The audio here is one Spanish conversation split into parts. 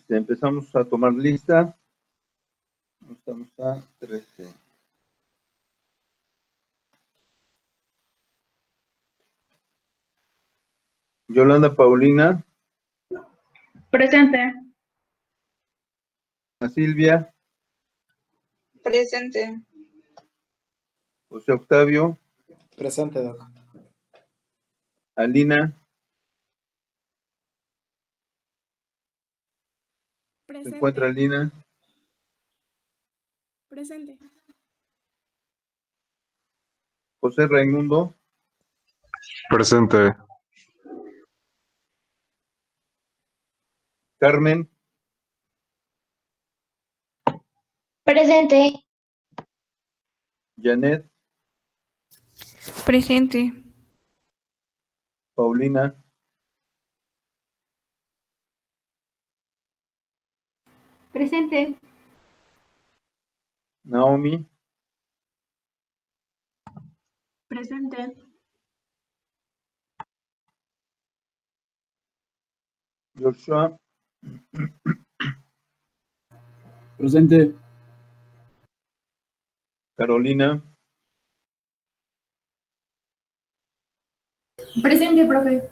Empezamos a tomar lista. Estamos a 13. Yolanda Paulina. Presente. Silvia. Presente. José Octavio. Presente, Doc. Alina. Presente. ¿Se encuentra Alina? Presente. José Raimundo. Presente. Carmen. Presente. Janet. Presente. Paulina. Presente. Naomi. Presente. Joshua. Presente. Carolina. Presente, profe.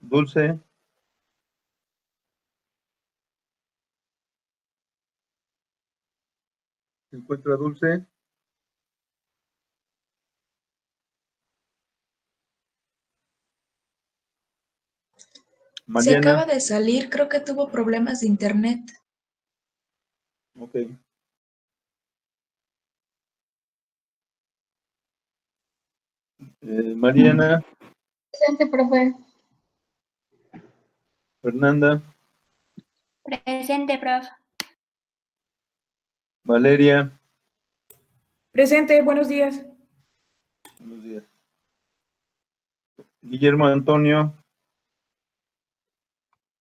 Dulce. ¿Se encuentra Dulce? Se Mariana. acaba de salir, creo que tuvo problemas de internet. Ok. Mariana. Presente, profe. Fernanda. Presente, profe. Valeria. Presente, buenos días. Buenos días. Guillermo Antonio.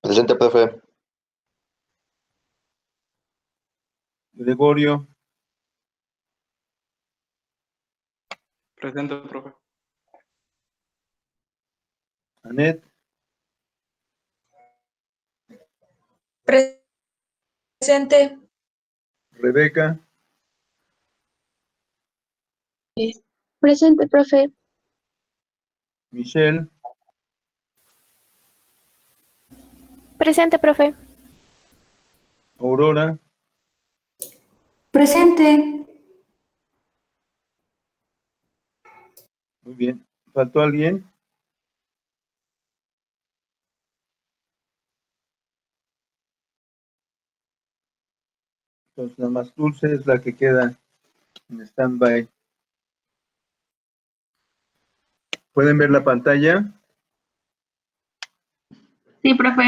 Presente, profe. Gregorio. Presente, profe. Anet. Presente. Rebeca. Presente, profe. Michelle. Presente, profe. Aurora. Presente. Muy bien. ¿Faltó alguien? Entonces, la más Dulce es la que queda en stand-by. ¿Pueden ver la pantalla? Sí, profe.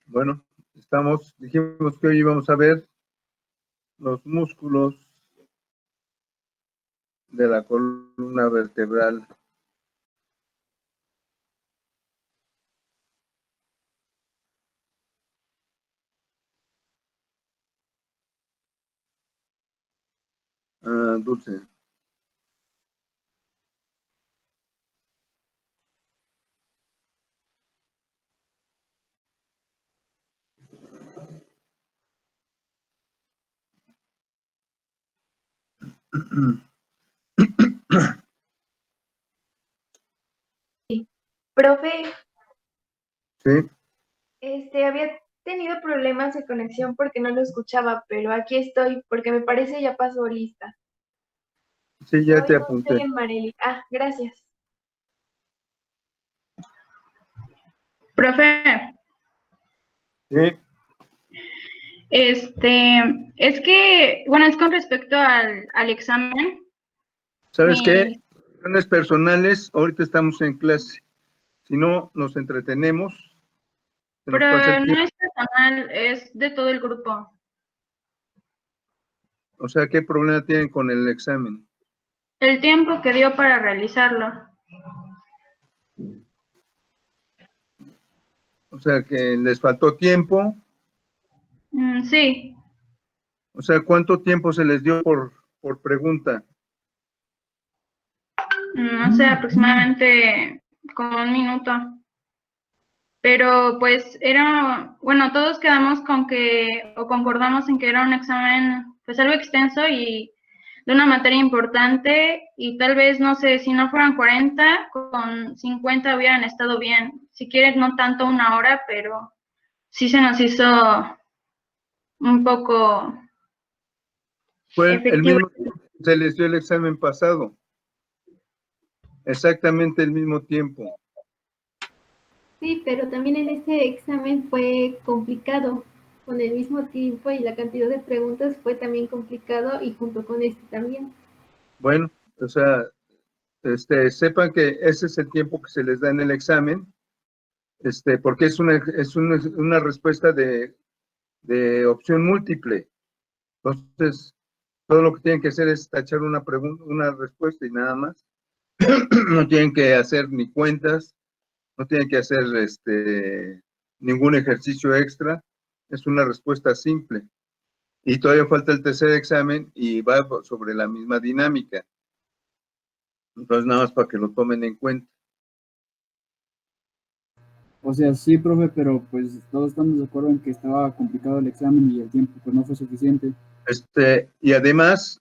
Bueno, dijimos que hoy íbamos a ver los músculos de la columna vertebral. Dulce. Profe, Sí, había tenido problemas de conexión porque no lo escuchaba, pero aquí estoy porque me parece ya pasó lista. sí, ya te Soy apunté. Helen Marelli. Ah, gracias. Profe, Sí, es que, bueno, es con respecto al examen. ¿sabes qué? Mi- Cuestiones personales, ahorita estamos en clase. Si no, nos entretenemos. Se nos pasa el Pero no tiempo. es personal, es de todo el grupo. O sea, ¿qué problema tienen con el examen? El tiempo que dio para realizarlo. O sea, que les faltó tiempo. Sí, O sea, ¿cuánto tiempo se les dio por pregunta? no sé, aproximadamente como 1 minuto. Pero pues bueno, todos quedamos con que, o concordamos en que era un examen pues algo extenso y de una materia importante y tal vez, no sé, si no fueran 40, con 50 hubieran estado bien. Si quieres, no tanto 1 hora, pero sí se nos hizo un poco Fue el efectivo. mismo tiempo que se les dio el examen pasado. Exactamente el mismo tiempo. Sí, pero también en este examen fue complicado. Con el mismo tiempo y la cantidad de preguntas fue también complicado y junto con este también. Bueno, o sea, sepan que ese es el tiempo que se les da en el examen, porque es una respuesta de opción múltiple. Entonces, todo lo que tienen que hacer es tachar una pregunta, una respuesta y nada más. No tienen que hacer ni cuentas, no tienen que hacer ningún ejercicio extra. Es una respuesta simple. Y todavía falta el tercer examen y va sobre la misma dinámica. Entonces, nada más para que lo tomen en cuenta. O sea, sí, profe, pero pues todos estamos de acuerdo en que estaba complicado el examen y el tiempo pues no fue suficiente. Y además,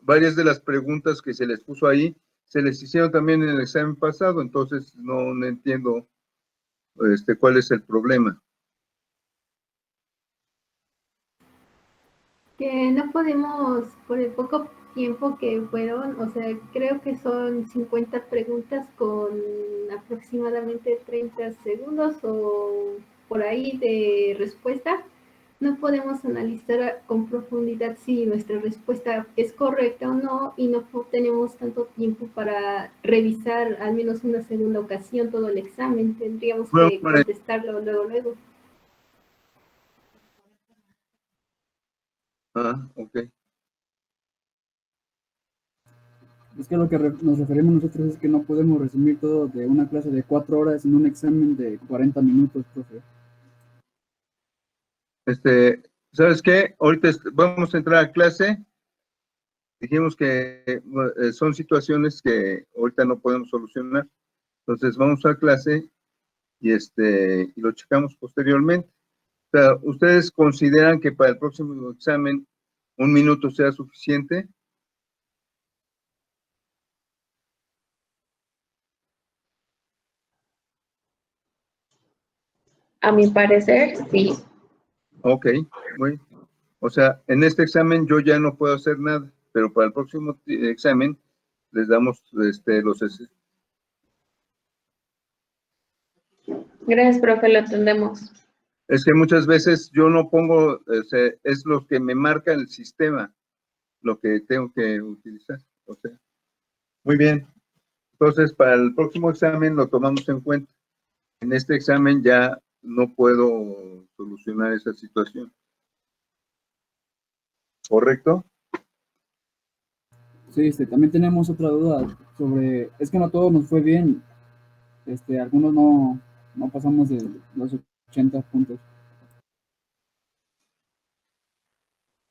varias de las preguntas que se les puso ahí, se les hicieron también en el examen pasado, entonces no entiendo cuál es el problema. Que no podemos, por el poco tiempo que fueron, o sea, creo que son 50 preguntas con aproximadamente 30 segundos o por ahí de respuesta. No podemos analizar con profundidad si nuestra respuesta es correcta o no y no tenemos tanto tiempo para revisar al menos una segunda ocasión todo el examen. Tendríamos que contestarlo luego. Ah, ok. Es que lo que nos referimos nosotros es que no podemos resumir todo de una clase de 4 horas en un examen de 40 minutos, profe. ¿Sabes qué? Ahorita vamos a entrar a clase. Dijimos que son situaciones que ahorita no podemos solucionar. Entonces vamos a clase y lo checamos posteriormente. O sea, ¿ustedes consideran que para el próximo examen 1 minuto sea suficiente? A mi parecer, sí. Ok, muy. O sea, en este examen yo ya no puedo hacer nada, pero para el próximo examen les damos los... Gracias, profe, lo entendemos. Es que muchas veces yo no pongo, es lo que me marca el sistema, lo que tengo que utilizar. O sea, muy bien. Entonces, para el próximo examen lo tomamos en cuenta. En este examen ya no puedo solucionar esa situación. ¿Correcto? Sí, también tenemos otra duda sobre, es que no todo nos fue bien, algunos no pasamos de los 80 puntos.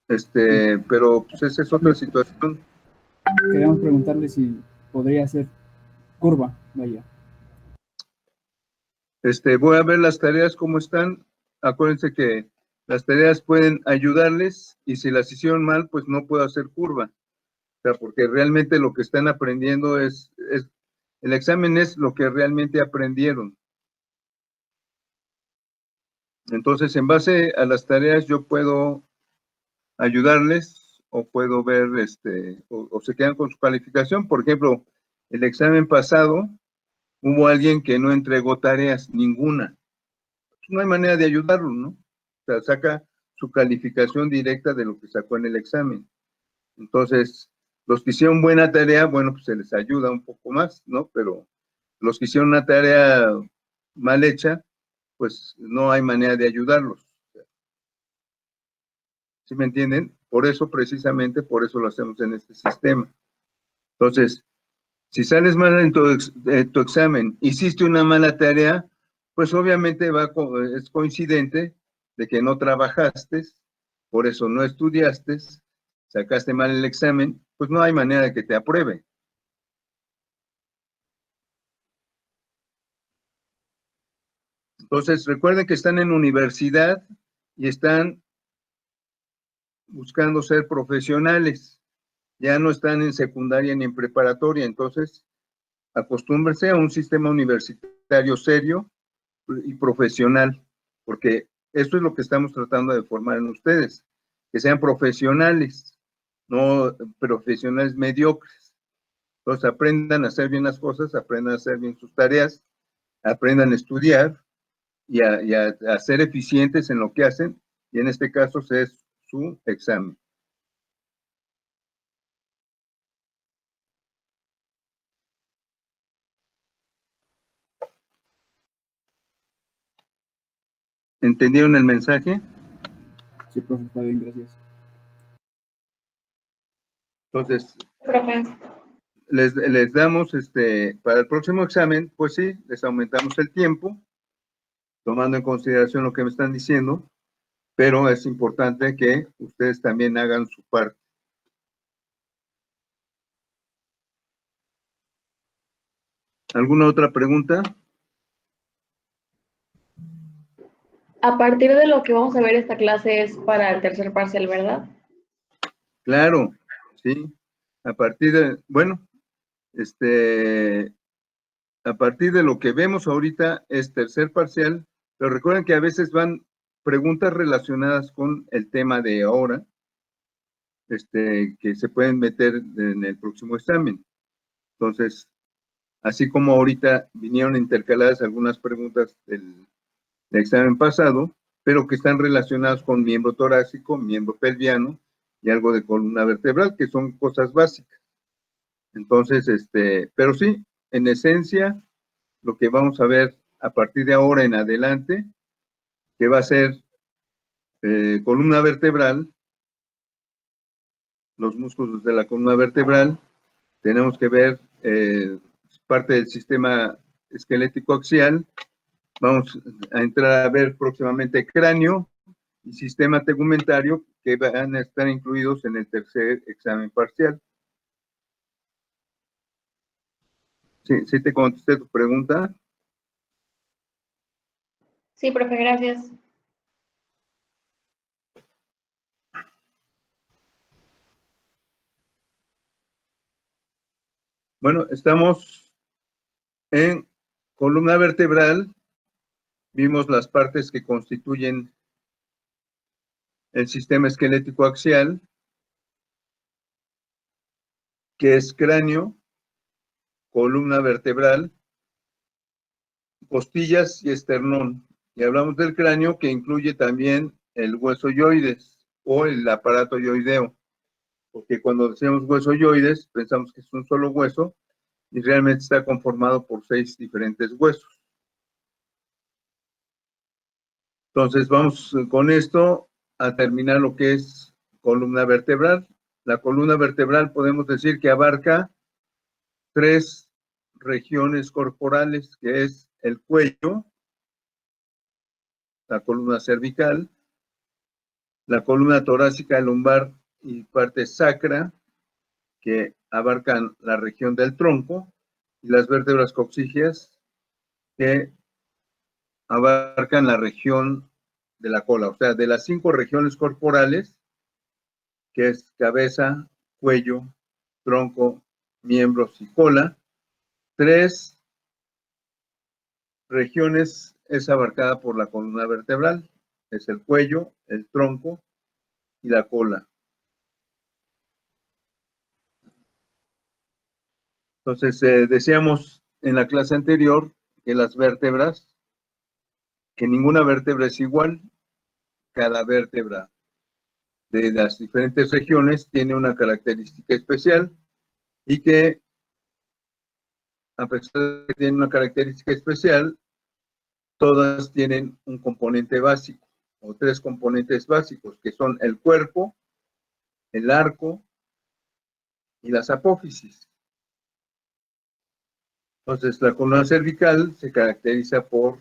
Pero pues esa es otra situación. Queríamos preguntarle si podría ser curva, vaya. Voy a ver las tareas cómo están. Acuérdense que las tareas pueden ayudarles y si las hicieron mal, pues no puedo hacer curva. O sea, porque realmente lo que están aprendiendo el examen es lo que realmente aprendieron. Entonces, en base a las tareas, yo puedo ayudarles o puedo ver, o se quedan con su calificación. Por ejemplo, el examen pasado, hubo alguien que no entregó tareas, ninguna. No hay manera de ayudarlo, ¿no? O sea, saca su calificación directa de lo que sacó en el examen. Entonces, los que hicieron buena tarea, bueno, pues se les ayuda un poco más, ¿no? Pero los que hicieron una tarea mal hecha, pues no hay manera de ayudarlos. ¿Sí me entienden? Por eso, precisamente, por eso lo hacemos en este sistema. Entonces, si sales mal en tu examen, hiciste una mala tarea, pues obviamente es coincidente de que no trabajaste, por eso no estudiaste, sacaste mal el examen, pues no hay manera de que te apruebe. Entonces, recuerden que están en universidad y están buscando ser profesionales. Ya no están en secundaria ni en preparatoria. Entonces, acostúmbrense a un sistema universitario serio y profesional, porque esto es lo que estamos tratando de formar en ustedes, que sean profesionales, no profesionales mediocres. Entonces, aprendan a hacer bien las cosas, aprendan a hacer bien sus tareas, aprendan a estudiar y a ser eficientes en lo que hacen, y en este caso es su examen. ¿Entendieron el mensaje? Sí, profe, está bien, gracias. Entonces, Profe. les damos, para el próximo examen, pues sí, les aumentamos el tiempo, tomando en consideración lo que me están diciendo, pero es importante que ustedes también hagan su parte. ¿Alguna otra pregunta? A partir de lo que vamos a ver, esta clase es para el tercer parcial, ¿verdad? Claro, sí. A partir de, bueno, a partir de lo que vemos ahorita es tercer parcial, pero recuerden que a veces van preguntas relacionadas con el tema de ahora, que se pueden meter en el próximo examen. Entonces, así como ahorita vinieron intercaladas algunas preguntas del examen pasado, pero que están relacionadas con miembro torácico, miembro pelviano y algo de columna vertebral, que son cosas básicas. Entonces, pero sí, en esencia, lo que vamos a ver a partir de ahora en adelante, que va a ser columna vertebral, los músculos de la columna vertebral, tenemos que ver parte del sistema esquelético axial, vamos a entrar a ver próximamente cráneo y sistema tegumentario, que van a estar incluidos en el tercer examen parcial. ¿Sí te contesté tu pregunta? Sí, profe, gracias. Bueno, estamos en columna vertebral, vimos las partes que constituyen el sistema esquelético axial, que es cráneo, columna vertebral, costillas y esternón. Y hablamos del cráneo, que incluye también el hueso yoides o el aparato yoideo, porque cuando decimos hueso yoides pensamos que es un solo hueso y realmente está conformado por 6 diferentes huesos. Entonces vamos con esto a terminar lo que es columna vertebral. La columna vertebral podemos decir que abarca 3 regiones corporales, que es el cuello, la columna cervical, la columna torácica, lumbar y parte sacra, que abarcan la región del tronco, y las vértebras coxígeas, que abarcan la región de la cola. O sea, de las 5 regiones corporales, que es cabeza, cuello, tronco, miembros y cola, 3 regiones es abarcada por la columna vertebral, es el cuello, el tronco y la cola. Entonces, decíamos en la clase anterior que las vértebras, que ninguna vértebra es igual, cada vértebra de las diferentes regiones tiene una característica especial y que, a pesar de que tienen una característica especial, todas tienen un componente básico o 3 componentes básicos, que son el cuerpo, el arco y las apófisis. Entonces, la columna cervical se caracteriza por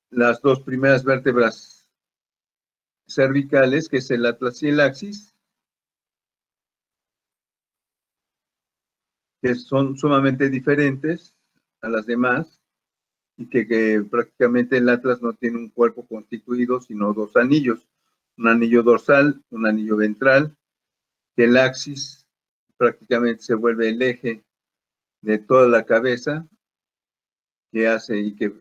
las 2 primeras vértebras cervicales, que es el atlas y el axis, que son sumamente diferentes a las demás, y que prácticamente el atlas no tiene un cuerpo constituido, sino dos anillos, un anillo dorsal, un anillo ventral, que el axis prácticamente se vuelve el eje de toda la cabeza, que hace y que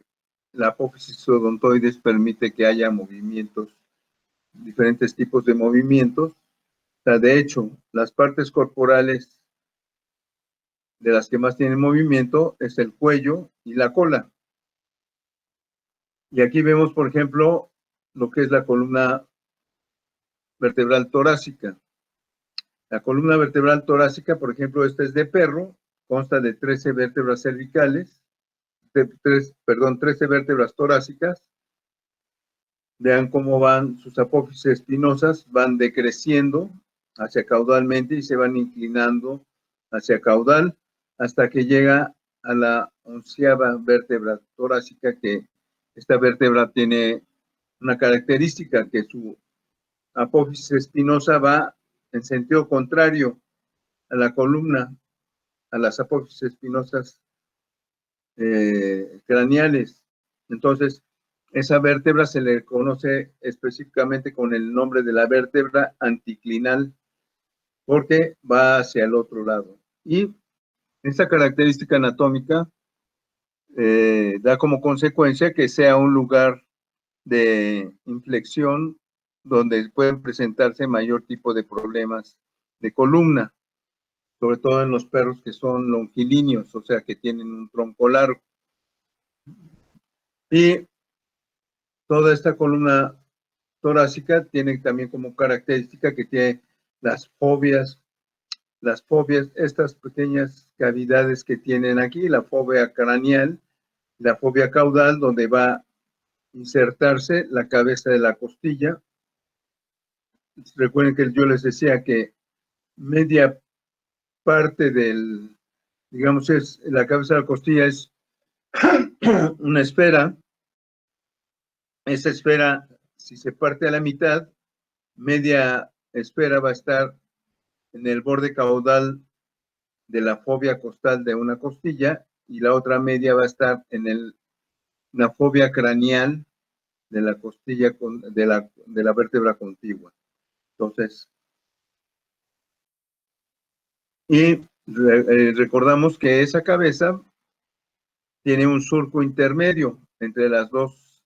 la apófisis odontoides permite que haya movimientos, diferentes tipos de movimientos. O sea, de hecho, las partes corporales de las que más tienen movimiento es el cuello y la cola. Y aquí vemos, por ejemplo, lo que es la columna vertebral torácica. La columna vertebral torácica, por ejemplo, esta es de perro, consta de 13 vértebras cervicales, 13 vértebras torácicas. Vean cómo van sus apófisis espinosas, van decreciendo hacia caudalmente y se van inclinando hacia caudal hasta que llega a la 11ª vértebra torácica, que esta vértebra tiene una característica, que su apófisis espinosa va en sentido contrario a la columna, a las apófisis espinosas craneales. Entonces, esa vértebra se le conoce específicamente con el nombre de la vértebra anticlinal, porque va hacia el otro lado. Y esta característica anatómica da como consecuencia que sea un lugar de inflexión donde pueden presentarse mayor tipo de problemas de columna, sobre todo en los perros que son longilíneos, o sea, que tienen un tronco largo. Y toda esta columna torácica tiene también como característica que tiene las fobias, estas pequeñas cavidades que tienen aquí, la fobia craneal, la fobia caudal, donde va a insertarse la cabeza de la costilla. Recuerden que yo les decía que media parte del, digamos, es la cabeza de la costilla es una esfera. Esa esfera, si se parte a la mitad, media esfera va a estar en el borde caudal de la fobia costal de una costilla y la otra media va a estar en la fobia craneal de la costilla de la vértebra contigua. Entonces, y recordamos que esa cabeza tiene un surco intermedio entre las dos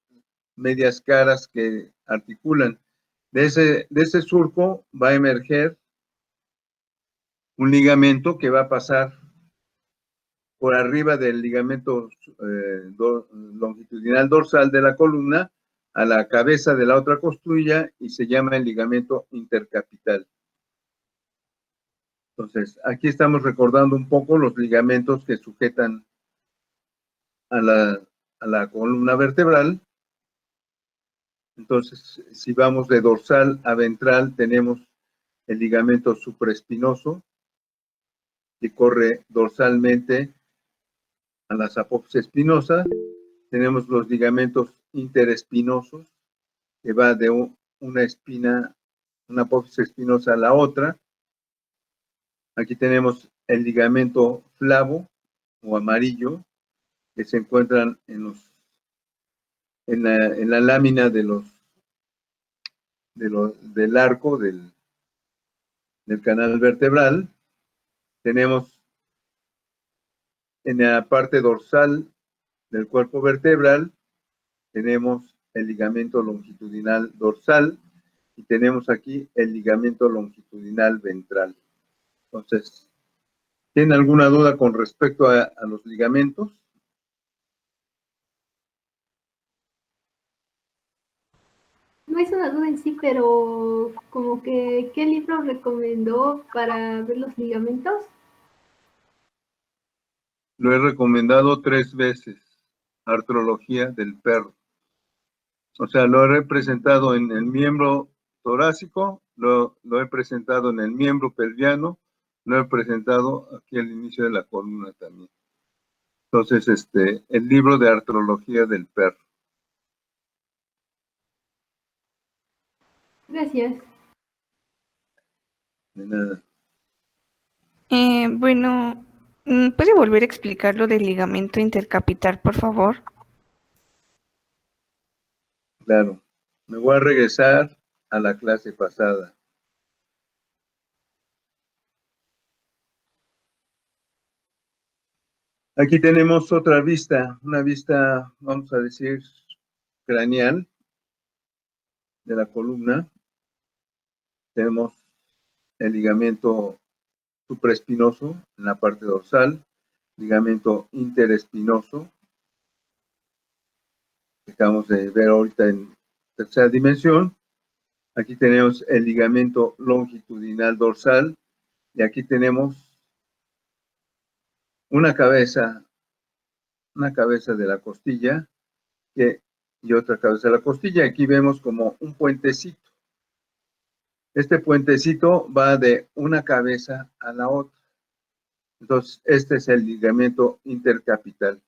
medias caras que articulan. De ese surco va a emerger un ligamento que va a pasar por arriba del ligamento longitudinal dorsal de la columna a la cabeza de la otra costilla y se llama el ligamento intercapital. Entonces, aquí estamos recordando un poco los ligamentos que sujetan a la columna vertebral. Entonces, si vamos de dorsal a ventral, tenemos el ligamento supraespinoso, que corre dorsalmente a las apófisis espinosas. Tenemos los ligamentos interespinosos, que va de una espina, una apófisis espinosa a la otra. Aquí tenemos el ligamento flavo o amarillo, que se encuentran en la lámina del arco del canal vertebral. Tenemos en la parte dorsal del cuerpo vertebral, tenemos el ligamento longitudinal dorsal y tenemos aquí el ligamento longitudinal ventral. Entonces, ¿tienen alguna duda con respecto a los ligamentos? No es una duda en sí, pero como que, ¿qué libro recomendó para ver los ligamentos? Lo he recomendado 3 veces, Artrología del perro. O sea, lo he presentado en el miembro torácico, lo he presentado en el miembro pelviano, lo he presentado aquí al inicio de la columna también. Entonces, el libro de Artrología del perro. Gracias. De nada. Bueno, ¿puede volver a explicar lo del ligamento intercapital, por favor? Claro. Me voy a regresar a la clase pasada. Aquí tenemos otra vista, una vista, vamos a decir, craneal de la columna. Tenemos el ligamento supraespinoso en la parte dorsal, ligamento interespinoso, que acabamos de ver ahorita en tercera dimensión. Aquí tenemos el ligamento longitudinal dorsal y aquí tenemos una cabeza de la costilla y otra cabeza de la costilla. Aquí vemos como un puentecito. Este puentecito va de una cabeza a la otra. Entonces, este es el ligamento intercapital.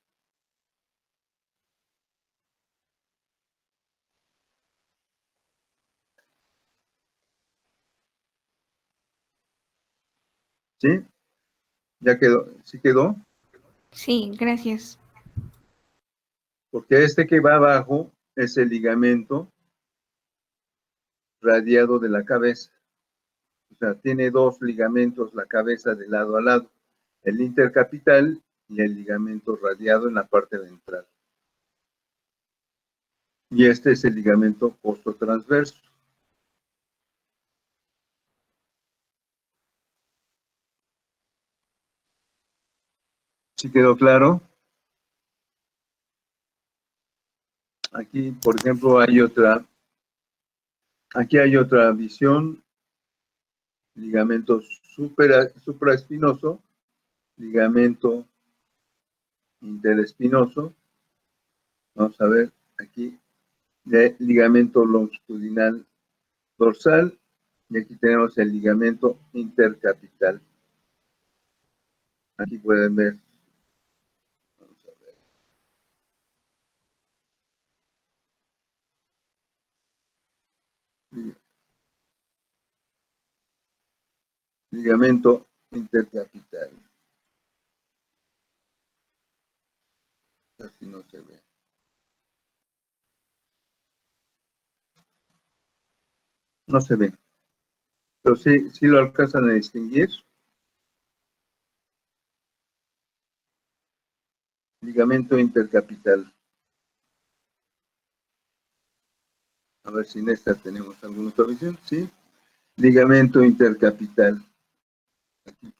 ¿Sí? ¿Ya quedó? ¿Sí quedó? Sí, gracias. Porque este que va abajo es el ligamento radiado de la cabeza. O sea, tiene dos ligamentos la cabeza de lado a lado. El intercapital y el ligamento radiado en la parte ventral. Y este es el ligamento costotransverso. ¿Sí quedó claro? Aquí, por ejemplo, aquí hay otra visión, ligamento supraespinoso, ligamento interespinoso. Vamos a ver aquí, de ligamento longitudinal dorsal, y aquí tenemos el ligamento intercapital. Aquí pueden ver. Vamos a ver. Ligamento intercapital. Así no se ve. No se ve. Pero sí lo alcanzan a distinguir. Ligamento intercapital. A ver si en esta tenemos alguna otra visión. Sí. Ligamento intercapital. Aquí.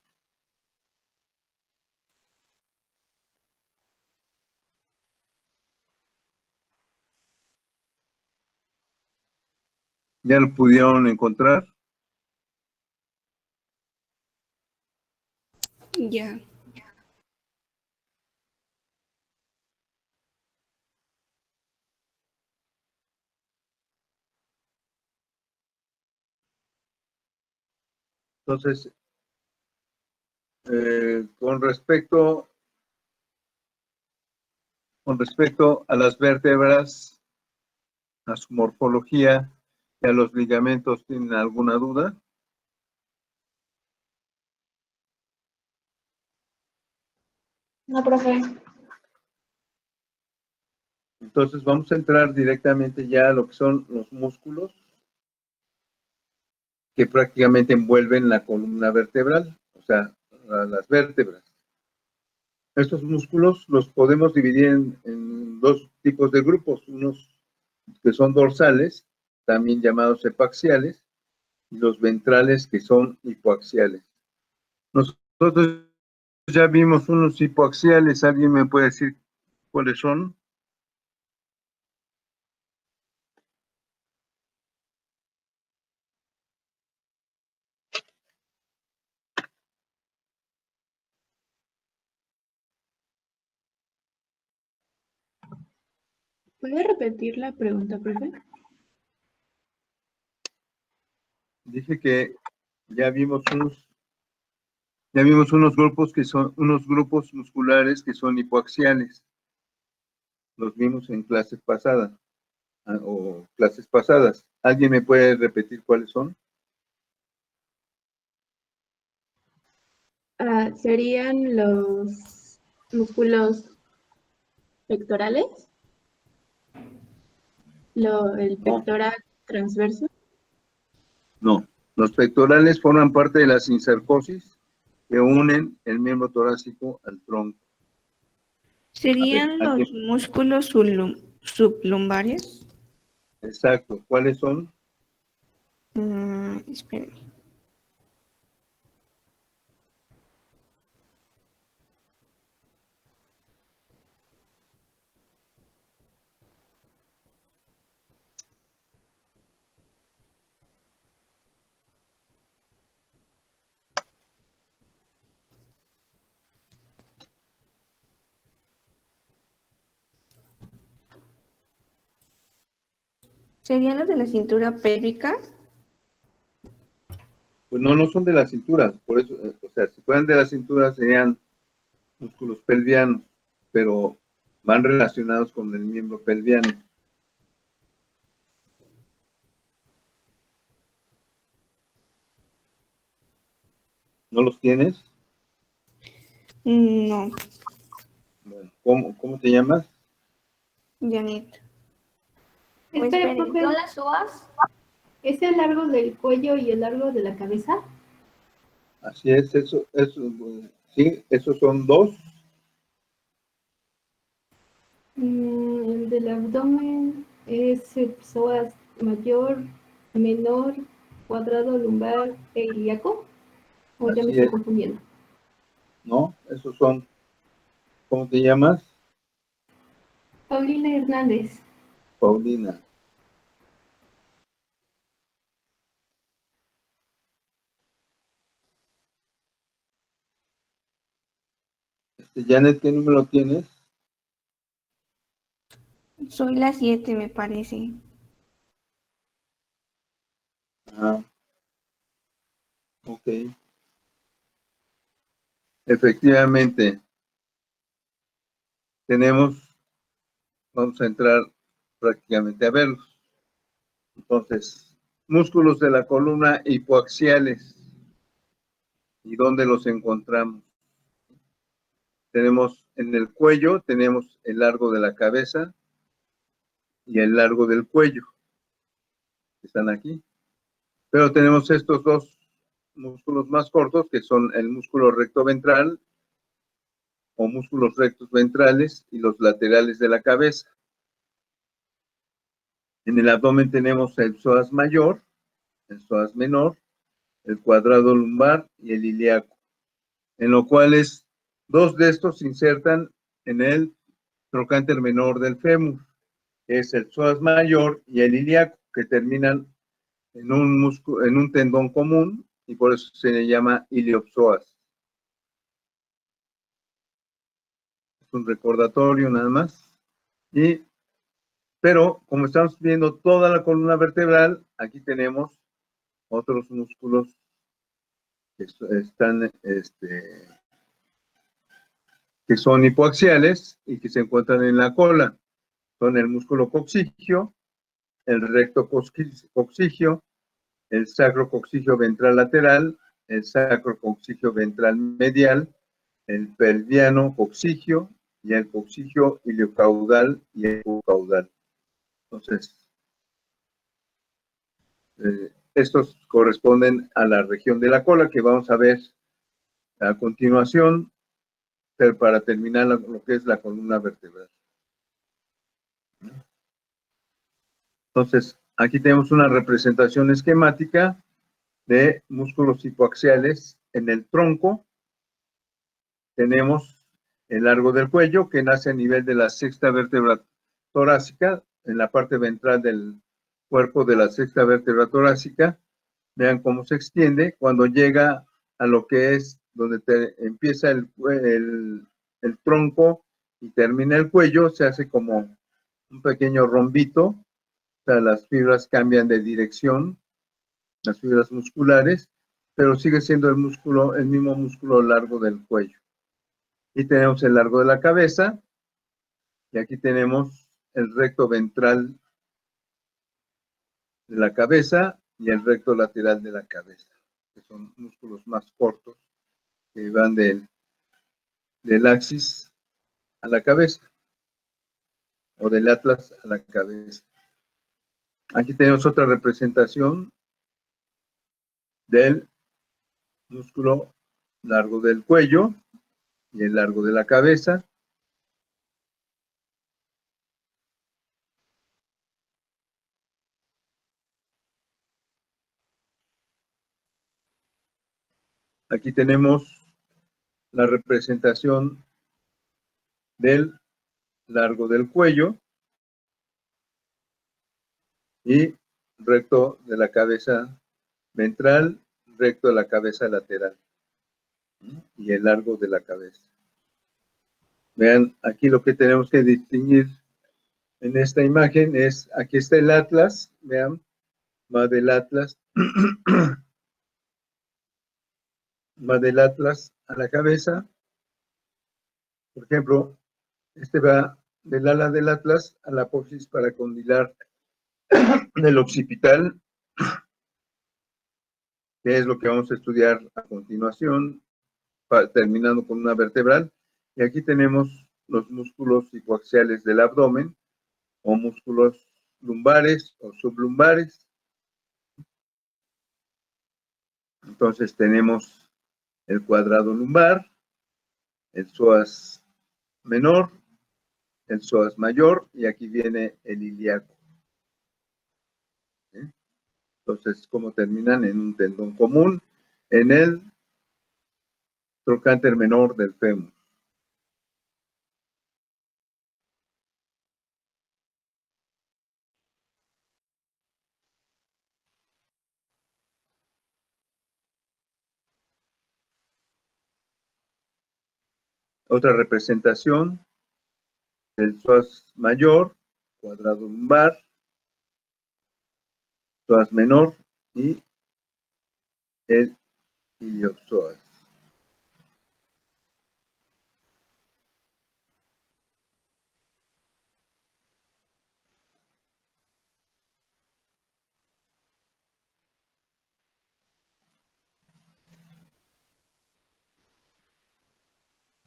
¿Ya lo pudieron encontrar? Ya. Entonces, con respecto a las vértebras, a su morfología y a los ligamentos, ¿tienen alguna duda? No, profe. Entonces vamos a entrar directamente ya a lo que son los músculos que prácticamente envuelven la columna vertebral, o sea, las vértebras. Estos músculos los podemos dividir en dos tipos de grupos, unos que son dorsales, también llamados epaxiales, y los ventrales que son hipoaxiales. Nosotros ya vimos unos hipoaxiales, ¿alguien me puede decir cuáles son? ¿Puede repetir la pregunta, profe? Dije que ya vimos unos grupos que son unos grupos musculares que son hipoaxiales. Los vimos en clases pasadas o clases pasadas. ¿Alguien me puede repetir cuáles son? ¿Serían los músculos pectorales? el pectoral transverso. No, los pectorales forman parte de la sincercosis que unen el miembro torácico al tronco. ¿Serían A ver, los músculos sublumbares? exacto, ¿cuáles son? Espérenme. ¿Serían los de la cintura pélvica? Pues no son de la cintura, por eso, o sea, si fueran de la cintura serían músculos pelvianos, pero van relacionados con el miembro pelviano. ¿No los tienes? No, Bueno, ¿cómo te llamas? Janet. Pues Espera, esperen, profe, ¿son las psoas? ¿es el largo del cuello y el largo de la cabeza? Así es, sí, esos son dos. El del abdomen es el psoas mayor, menor, cuadrado lumbar e ilíaco. ¿O ya me Así estoy es, confundiendo? ¿no? Esos son, ¿cómo te llamas? Paulina Hernández. Paulina. Janet, ¿qué número tienes? Soy la 7, me parece. Ah, ok. Efectivamente, vamos a entrar prácticamente a verlos. Entonces, músculos de la columna hipoaxiales. ¿Y dónde los encontramos? Tenemos en el cuello, tenemos el largo de la cabeza y el largo del cuello, que están aquí. Pero tenemos estos dos músculos más cortos, que son el músculo recto ventral o músculos rectos ventrales y los laterales de la cabeza. En el abdomen tenemos el psoas mayor, el psoas menor, el cuadrado lumbar y el ilíaco, en lo cual dos de estos se insertan en el trocánter menor del fémur, que es el psoas mayor y el ilíaco, que terminan en un tendón común y por eso se le llama iliopsoas. Es un recordatorio nada más. Pero como estamos viendo toda la columna vertebral, aquí tenemos otros músculos que están, que son hipoaxiales y que se encuentran en la cola. Son el músculo coccigio, el recto coccigio, el sacro coccigio ventral lateral, el sacro coccigio ventral medial, el pelviano coccigio y el coccigio iliocaudal y el caudal. Entonces, estos corresponden a la región de la cola que vamos a ver a continuación, pero para terminar lo que es la columna vertebral. Entonces, aquí tenemos una representación esquemática de músculos hipoaxiales en el tronco. Tenemos el largo del cuello que nace a nivel de la sexta vértebra torácica, en la parte ventral del cuerpo de la sexta vértebra torácica. Vean cómo se extiende cuando llega a lo que es donde empieza el tronco y termina el cuello, se hace como un pequeño rombito, o sea, las fibras cambian de dirección, las fibras musculares, pero sigue siendo el mismo músculo largo del cuello. Y tenemos el largo de la cabeza, y aquí tenemos el recto ventral de la cabeza y el recto lateral de la cabeza, que son músculos más cortos que van del axis a la cabeza o del atlas a la cabeza. Aquí tenemos otra representación del músculo largo del cuello y el largo de la cabeza. Aquí tenemos la representación del largo del cuello y recto de la cabeza ventral, recto de la cabeza lateral y el largo de la cabeza. Vean, aquí lo que tenemos que distinguir en esta imagen es, aquí está el atlas, vean, va del atlas, va del atlas a la cabeza. Por ejemplo, este va del ala del atlas a la apófisis paracondilar del occipital, que es lo que vamos a estudiar a continuación, terminando con una vertebral. Y aquí tenemos los músculos hipoaxiales del abdomen, o músculos lumbares o sublumbares. Entonces tenemos el cuadrado lumbar, el psoas menor, el psoas mayor, y aquí viene el ilíaco. Entonces, ¿cómo terminan? En un tendón común, en el trocánter menor del fémur. Otra representación del psoas mayor, cuadrado lumbar, psoas menor y el iliopsoas.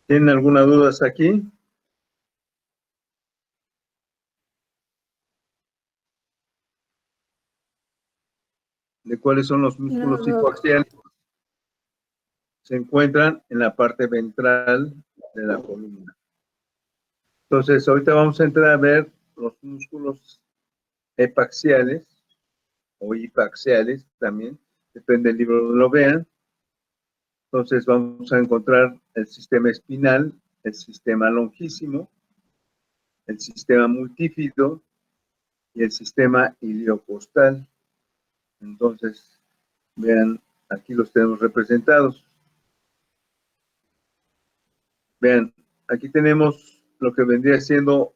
¿Tienen alguna duda hasta aquí? ¿De cuáles son los músculos No, hipoaxiales? Se encuentran en la parte ventral de la columna. Entonces, ahorita vamos a entrar a ver los músculos epaxiales o hipaxiales también, depende del libro donde lo vean. Entonces, vamos a encontrar el sistema espinal, el sistema longísimo, el sistema multífido y el sistema iliocostal. Entonces, vean, aquí los tenemos representados. Vean, aquí tenemos lo que vendría siendo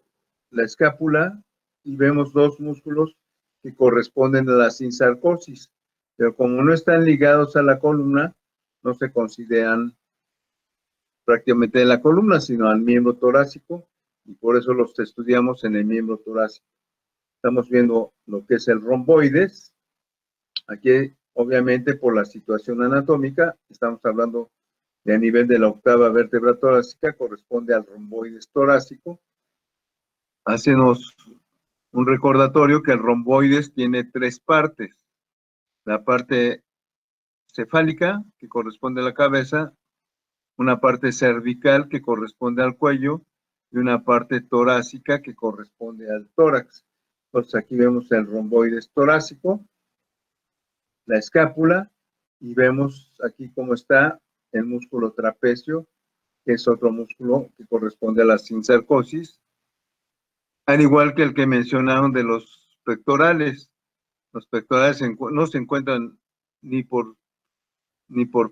la escápula y vemos dos músculos que corresponden a la sinsarcosis, pero como no están ligados a la columna, no se consideran prácticamente de la columna, sino al miembro torácico, y por eso los estudiamos en el miembro torácico. Estamos viendo lo que es el romboides. Aquí, obviamente, por la situación anatómica, estamos hablando de a nivel de la octava vértebra torácica, corresponde al romboides torácico. Hacemos un recordatorio que el romboides tiene tres partes. La parte cefálica, que corresponde a la cabeza, una parte cervical, que corresponde al cuello, y una parte torácica, que corresponde al tórax. Entonces, aquí vemos el romboides torácico, la escápula, y vemos aquí cómo está el músculo trapecio, que es otro músculo que corresponde a la sinsarcosis, al igual que el que mencionaron de los pectorales. Los pectorales no se encuentran ni por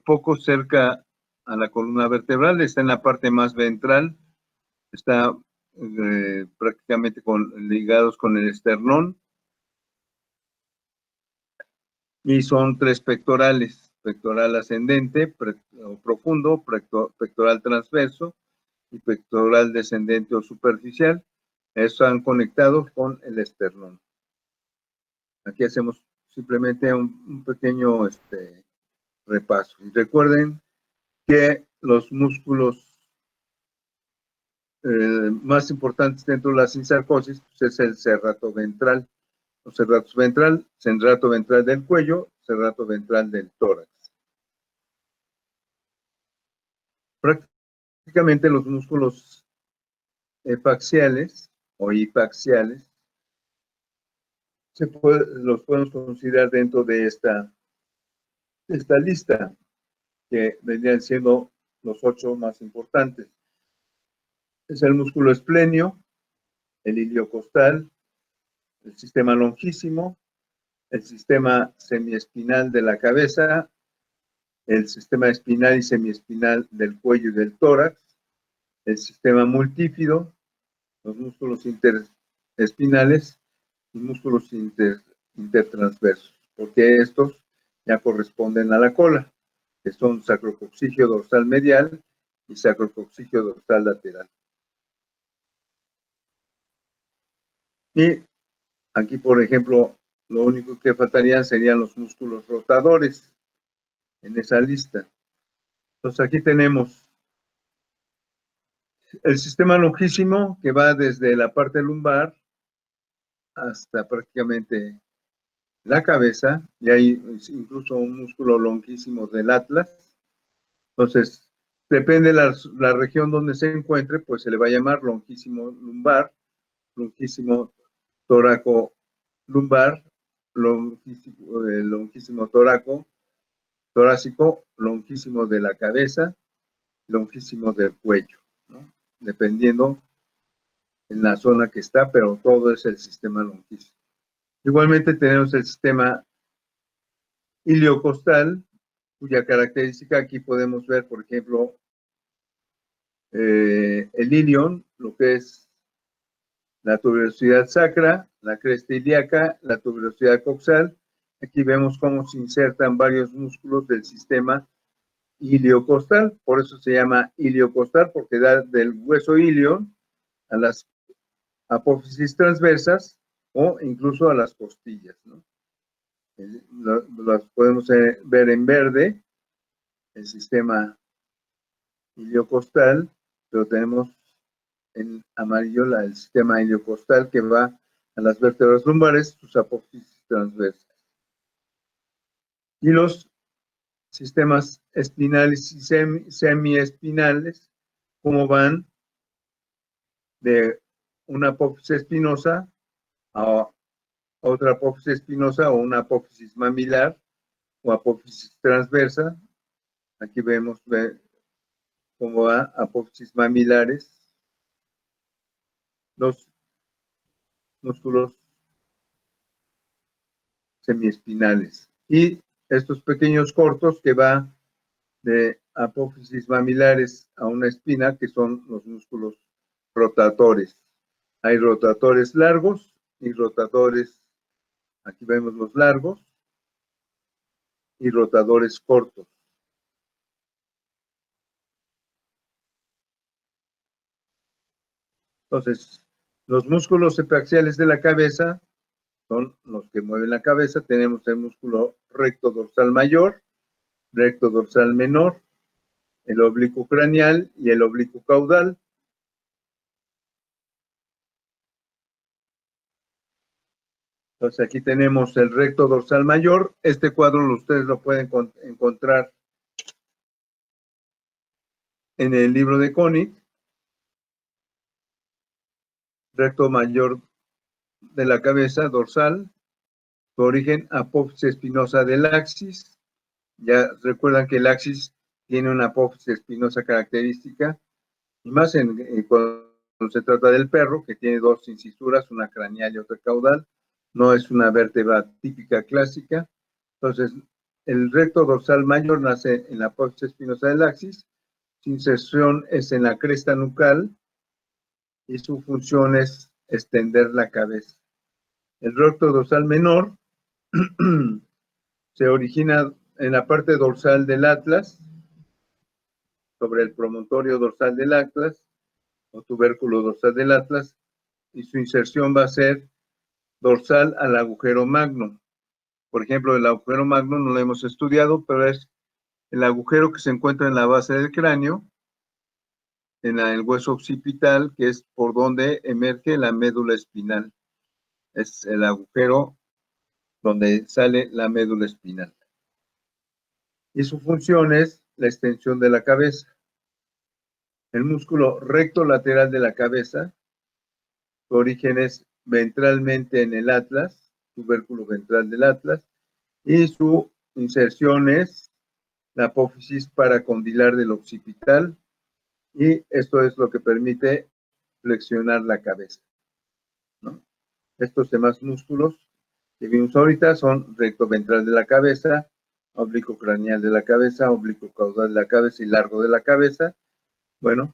poco cerca a la columna vertebral, está en la parte más ventral, está prácticamente ligados con el esternón, y son tres pectorales: pectoral ascendente o profundo, pectoral transverso y pectoral descendente o superficial. Están conectados con el esternón. Aquí hacemos simplemente un pequeño repaso. Y recuerden que los músculos más importantes dentro de la sinsarcosis pues es el serrato ventral, los serratos ventral, serrato ventral del cuello, serrato ventral del tórax. Prácticamente los músculos faciales o hipaxiales los podemos considerar dentro de esta lista, que vendrían siendo los 8 más importantes. Es el músculo esplenio, el iliocostal, el sistema longísimo, el sistema semiespinal de la cabeza, el sistema espinal y semiespinal del cuello y del tórax, el sistema multífido, los músculos interespinales y músculos intertransversos, porque estos ya corresponden a la cola, que son sacrococcigio dorsal medial y sacrococcigio dorsal lateral. Y aquí, por ejemplo, lo único que faltarían serían los músculos rotadores en esa lista. Entonces aquí tenemos el sistema longísimo, que va desde la parte lumbar hasta prácticamente la cabeza, y hay incluso un músculo longísimo del atlas. Entonces, depende de la región donde se encuentre, pues se le va a llamar longísimo lumbar, longísimo toraco lumbar, longísimo torácico, longísimo de la cabeza, longísimo del cuello, ¿no? Dependiendo en la zona que está, pero todo es el sistema longísimo. Igualmente tenemos el sistema iliocostal, cuya característica aquí podemos ver, por ejemplo, el ilion, lo que es la tuberosidad sacra, la cresta ilíaca, la tuberosidad coxal. Aquí vemos cómo se insertan varios músculos del sistema iliocostal, por eso se llama iliocostal, porque da del hueso ilion a las apófisis transversas o incluso a las costillas, ¿no? Las podemos ver en verde, el sistema iliocostal, pero tenemos en amarillo el sistema iliocostal, que va a las vértebras lumbares, sus apófisis transversas. Y los sistemas espinales y semiespinales, como van de una apófisis espinosa a otra apófisis espinosa o una apófisis mamilar o apófisis transversa. Aquí vemos cómo va apófisis mamilares, los músculos semiespinales, y estos pequeños cortos que va de apófisis mamilares a una espina, que son los músculos rotatores. Hay rotatores largos y rotatores, aquí vemos los largos, y rotadores cortos. Entonces, los músculos epiaxiales de la cabeza son los que mueven la cabeza. Tenemos el músculo recto dorsal mayor, recto dorsal menor, el oblicuo craneal y el oblicuo caudal. Entonces aquí tenemos el recto dorsal mayor. Este cuadro ustedes lo pueden encontrar en el libro de Koenig. Recto mayor de la cabeza dorsal, su origen apófisis espinosa del axis. Ya recuerdan que el axis tiene una apófisis espinosa característica, y más cuando se trata del perro, que tiene dos incisuras, una craneal y otra caudal. No es una vértebra típica clásica. Entonces, el recto dorsal mayor nace en la apófisis espinosa del axis, su inserción es en la cresta nucal y su función es extender la cabeza. El recto dorsal menor se origina en la parte dorsal del atlas, sobre el promontorio dorsal del atlas o tubérculo dorsal del atlas, y su inserción va a ser dorsal al agujero magno. Por ejemplo, el agujero magno no lo hemos estudiado, pero es el agujero que se encuentra en la base del cráneo, en el hueso occipital, que es por donde emerge la médula espinal. es el agujero donde sale la médula espinal. Y su función es la extensión de la cabeza. El músculo recto lateral de la cabeza, su origen es ventralmente en el atlas, tubérculo ventral del atlas, y su inserción es la apófisis paracondilar del occipital, y esto es lo que permite flexionar la cabeza, ¿no? Estos demás músculos que vimos ahorita son recto ventral de la cabeza, oblicuo craneal de la cabeza, oblicuo caudal de la cabeza y largo de la cabeza. Bueno,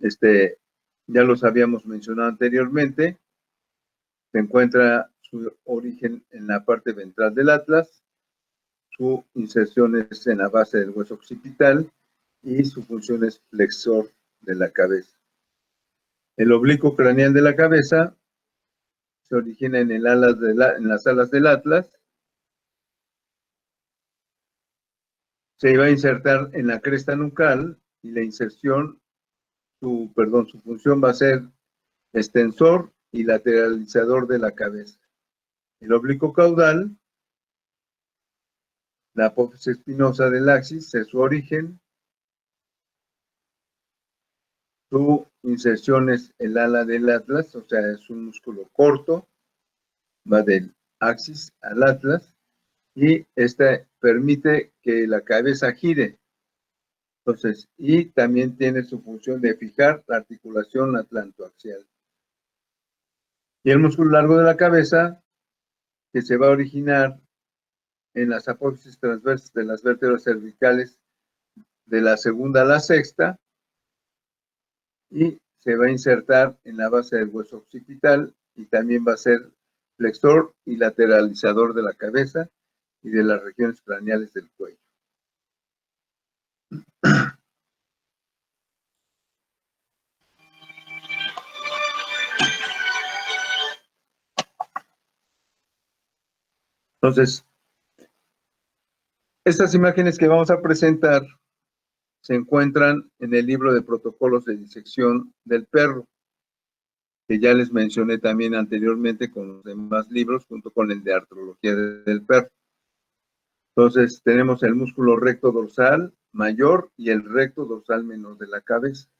ya los habíamos mencionado anteriormente. Se encuentra su origen en la parte ventral del atlas, su inserción es en la base del hueso occipital y su función es flexor de la cabeza. El oblicuo craneal de la cabeza se origina en las alas del atlas. Se iba a insertar en la cresta nucal y la inserción, su función va a ser extensor y lateralizador de la cabeza. El oblicuo caudal, la apófisis espinosa del axis, es su origen. Su inserción es el ala del atlas, o sea, es un músculo corto, va del axis al atlas, y permite que la cabeza gire. Entonces, y también tiene su función de fijar la articulación atlantoaxial. Y el músculo largo de la cabeza, que se va a originar en las apófisis transversas de las vértebras cervicales de la segunda a la sexta, y se va a insertar en la base del hueso occipital, y también va a ser flexor y lateralizador de la cabeza y de las regiones craneales del cuello. Entonces, estas imágenes que vamos a presentar se encuentran en el libro de protocolos de disección del perro, que ya les mencioné también anteriormente con los demás libros, junto con el de artrología del perro. Entonces, tenemos el músculo recto dorsal mayor y el recto dorsal menor de la cabeza.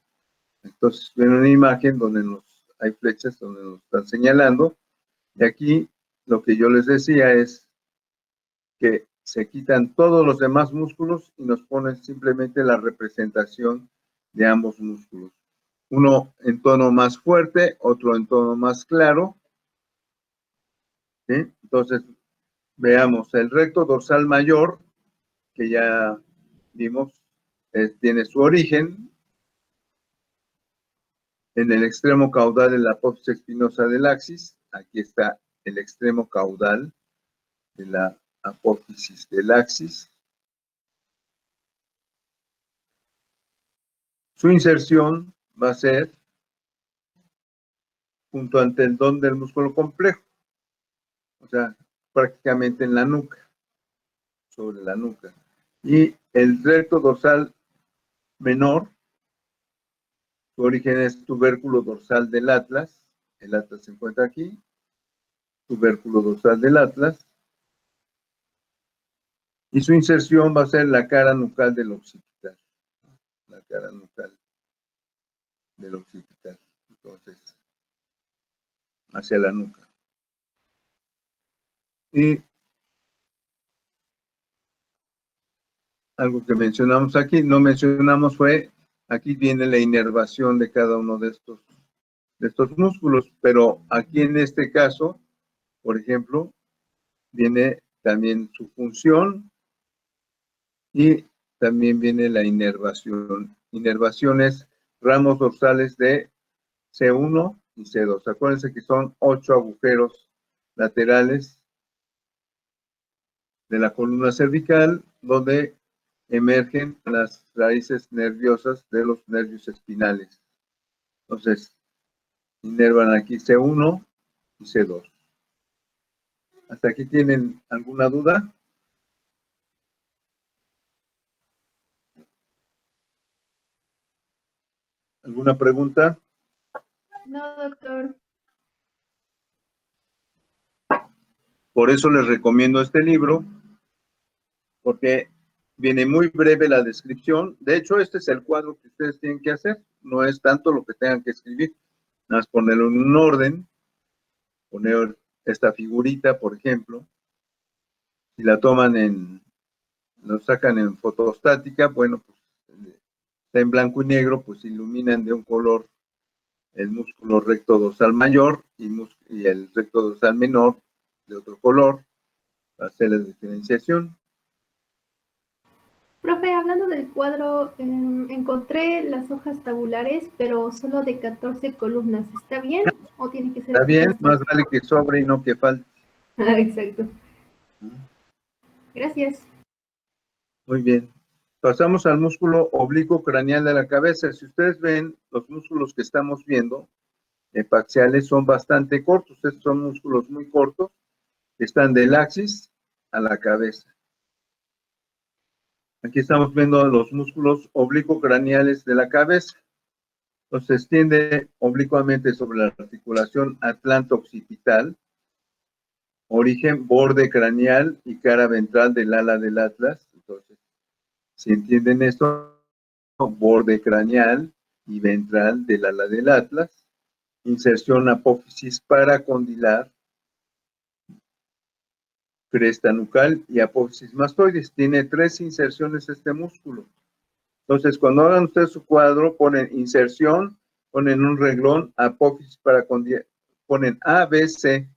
Entonces, ven una imagen donde hay flechas donde nos están señalando, y aquí lo que yo les decía es que se quitan todos los demás músculos y nos ponen simplemente la representación de ambos músculos. Uno en tono más fuerte, otro en tono más claro. ¿Sí? Entonces, veamos el recto dorsal mayor, que ya vimos, tiene su origen en el extremo caudal de la apófisis espinosa del axis. Aquí está el extremo caudal de la apófisis del axis. Su inserción va a ser junto al tendón del músculo complejo, o sea, prácticamente en la nuca, sobre la nuca. Y el recto dorsal menor, su origen es tubérculo dorsal del atlas. El atlas se encuentra aquí, tubérculo dorsal del atlas. Y su inserción va a ser la cara nucal del occipital. La cara nucal del occipital. Entonces, hacia la nuca. Y algo que mencionamos aquí, no mencionamos fue, aquí viene la inervación de cada uno de estos músculos, pero aquí en este caso, por ejemplo, viene también su función y también viene la inervación. Inervaciones, ramos dorsales de C1 y C2. Acuérdense que son 8 agujeros laterales de la columna cervical, donde emergen las raíces nerviosas de los nervios espinales. Entonces, inervan aquí C1 y C2. ¿Hasta aquí tienen alguna duda? ¿Alguna pregunta? No, doctor. Por eso les recomiendo este libro, porque viene muy breve la descripción. De hecho, este es el cuadro que ustedes tienen que hacer. No es tanto lo que tengan que escribir. Nada más ponerlo en un orden. Poner esta figurita, por ejemplo. Si la toman lo sacan en fotostática, bueno, pues está en blanco y negro, pues iluminan de un color el músculo recto dorsal mayor y el recto dorsal menor de otro color, para hacer la diferenciación. Profe, hablando del cuadro, encontré las hojas tabulares, pero solo de 14 columnas. ¿Está bien o tiene que ser? Está bien, más vale que sobre y no que falte. Ah, exacto. Gracias. Muy bien. Pasamos al músculo oblicuo craneal de la cabeza. Si ustedes ven, los músculos que estamos viendo, epaxiales, son bastante cortos. Estos son músculos muy cortos, que están del axis a la cabeza. Aquí estamos viendo los músculos oblicuo-craneales de la cabeza. Los extiende oblicuamente sobre la articulación atlanto-occipital, origen, borde craneal y cara ventral del ala del atlas. Entonces, si entienden esto, borde craneal y ventral del ala del atlas, inserción apófisis paracondilar, cresta nucal y apófisis mastoides. Tiene 3 inserciones este músculo. Entonces, cuando hagan ustedes su cuadro, ponen inserción, ponen un reglón, apófisis paracondilar, ponen A, B, C.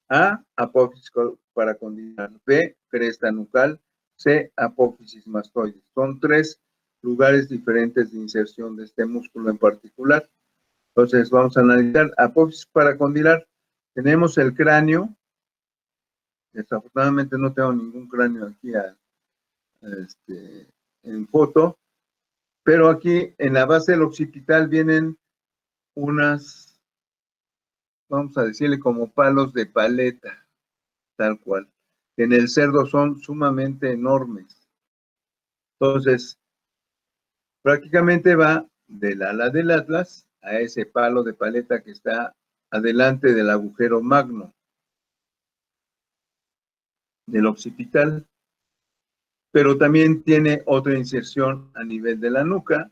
A, apófisis paracondilar. B, cresta nucal. C, apófisis mastoides. Son 3 lugares diferentes de inserción de este músculo en particular. Entonces, vamos a analizar apófisis paracondilar. Tenemos el cráneo. Desafortunadamente no tengo ningún cráneo aquí en foto, pero aquí en la base del occipital vienen unas, vamos a decirle como palos de paleta, tal cual. En el cerdo son sumamente enormes. Entonces, prácticamente va del ala del atlas a ese palo de paleta que está adelante del agujero magno del occipital, pero también tiene otra inserción a nivel de la nuca,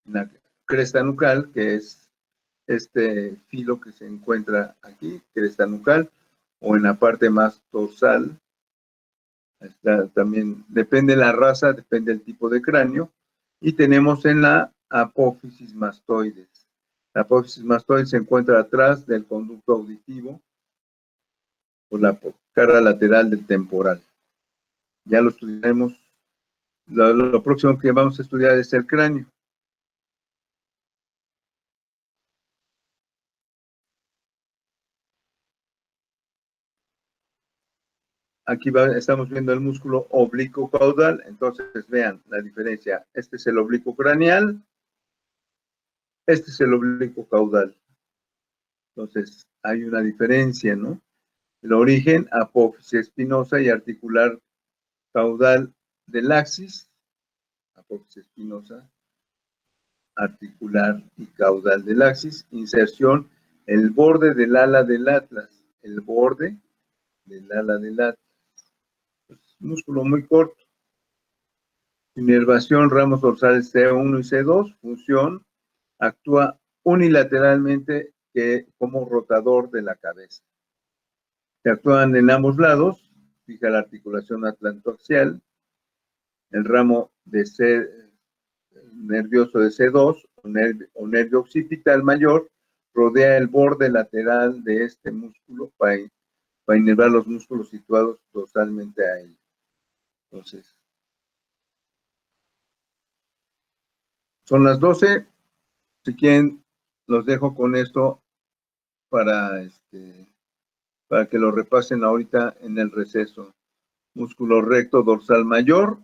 la cresta nucal, que es este filo que se encuentra aquí, cresta nucal, o en la parte más dorsal. Está también, depende de la raza, depende del tipo de cráneo, y tenemos en la apófisis mastoides. La apófisis mastoides se encuentra atrás del conducto auditivo, por la cara lateral del temporal. Ya lo estudiaremos. Lo próximo que vamos a estudiar es el cráneo. Aquí estamos viendo el músculo oblicuo caudal. Entonces vean la diferencia. Este es el oblicuo craneal. Este es el oblicuo caudal. Entonces hay una diferencia, ¿no? El origen, apófisis espinosa y articular caudal del axis, apófisis espinosa, articular y caudal del axis, inserción, el borde del ala del atlas, el borde del ala del atlas. Es un músculo muy corto. Inervación, ramos dorsales C1 y C2, función, actúa unilateralmente como rotador de la cabeza. Se actúan en ambos lados, fija la articulación atlantoaxial, el ramo de nervioso de C2 o nervio occipital mayor rodea el borde lateral de este músculo para inervar los músculos situados dorsalmente a él. Entonces, son las 12. Si quieren, los dejo con esto para que lo repasen ahorita en el receso. Músculo recto dorsal mayor,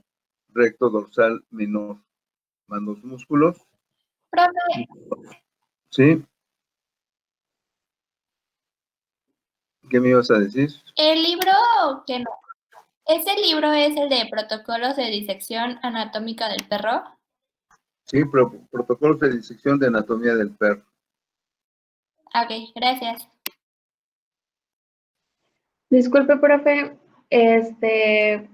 recto dorsal menor. Van los músculos. Profe, ¿Sí? ¿Qué me ibas a decir? el libro que no. ¿Ese libro es el de protocolos de disección anatómica del perro? Sí, protocolos de disección de anatomía del perro. Ok, gracias. Disculpe, profe,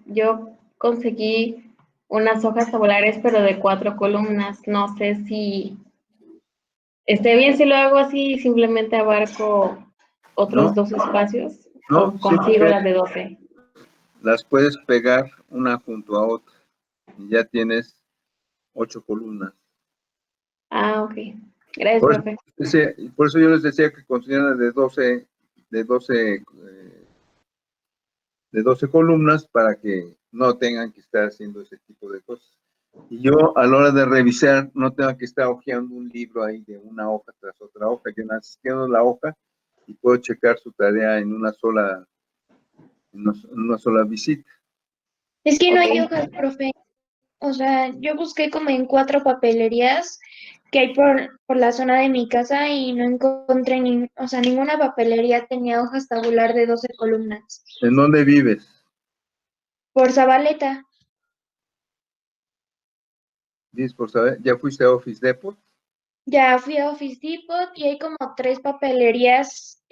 yo conseguí unas hojas tabulares, pero de 4 columnas. No sé si esté bien si lo hago así y simplemente abarco otros No, 2 espacios no, o consigo las de 12. las puedes pegar una junto a otra y ya tienes 8 columnas. Ah, ok. Gracias, profe. Por eso yo les decía que consideran de 12, de 12, de 12 columnas para que no tengan que estar haciendo ese tipo de cosas. Y yo a la hora de revisar no tengo que estar hojeando un libro ahí de una hoja tras otra hoja. Yo nada más quedo la hoja y puedo checar su tarea en una sola visita. Es que no hay Ok. hojas, profe. O sea, yo busqué como en 4 papelerías que hay por la zona de mi casa y no encontré o sea, ninguna papelería tenía hojas tabular de 12 columnas. ¿En dónde vives? Por Zabaleta, Dices por saber, ¿ya fuiste a Office Depot? ya fui a Office Depot y hay como 3 papelerías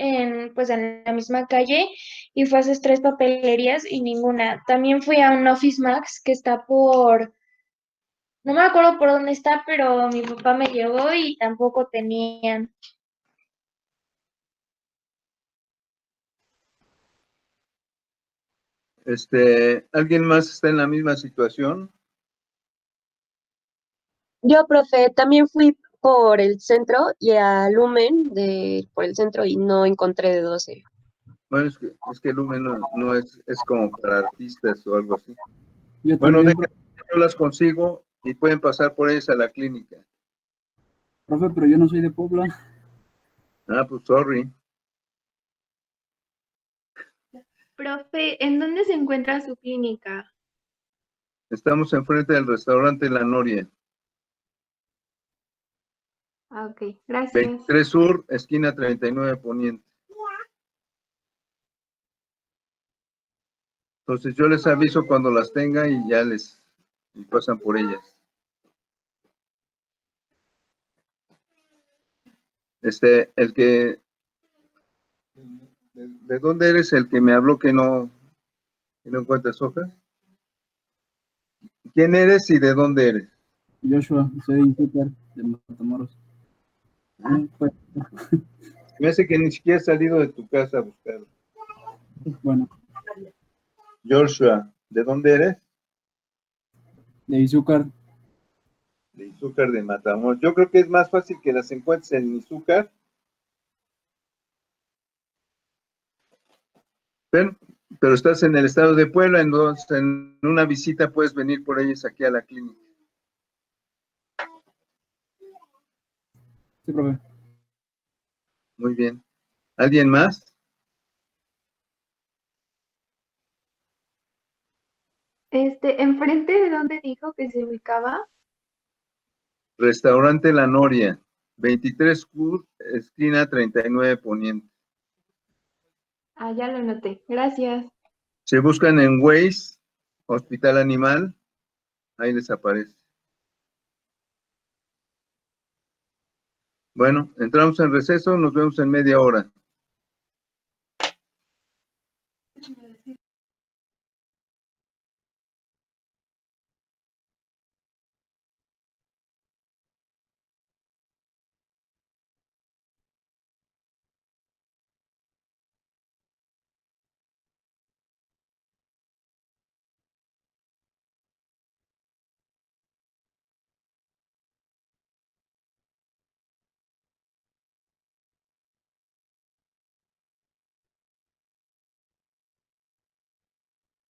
pues en la misma calle y fue a esas 3 papelerías y ninguna. También fui a un Office Max que está no me acuerdo por dónde está, pero mi papá me llevó y tampoco tenían. ¿Alguien más está en la misma situación? Yo, profe, también fui por el centro y a Lumen por el centro y no encontré de 12. Bueno, es que Lumen no es como para artistas o algo así. Yo Bueno, también, yo las consigo y pueden pasar por ellas a la clínica. profe, pero yo no soy de Puebla. Ah, pues sorry. Profe, ¿en dónde se encuentra su clínica? Estamos enfrente del restaurante La Noria. Ah, ok, gracias. 23 Sur, esquina 39 Poniente. Entonces yo les aviso cuando las tenga y ya y pasan por ellas. El que, ¿de dónde eres el que me habló que no encuentras hojas? ¿Quién eres y de dónde eres? Joshua, soy Infucar de Matamoros. Pues, Me hace que ni siquiera has salido de tu casa a buscarlo. bueno, Joshua, ¿de dónde eres? de Izúcar. De Izúcar de Matamoros. Yo creo que es más fácil que las encuentres en Izúcar. Pero estás en el estado de Puebla, entonces en una visita puedes venir por ellas aquí a la clínica. Sí, profe. Muy bien. ¿Alguien más? ¿Enfrente de dónde dijo que se ubicaba? Restaurante La Noria, 23 Sur, esquina 39 Poniente. Ah, ya lo anoté. Gracias. Se buscan en Waze, Hospital Animal, ahí les aparece. Bueno, entramos en receso, nos vemos en media hora.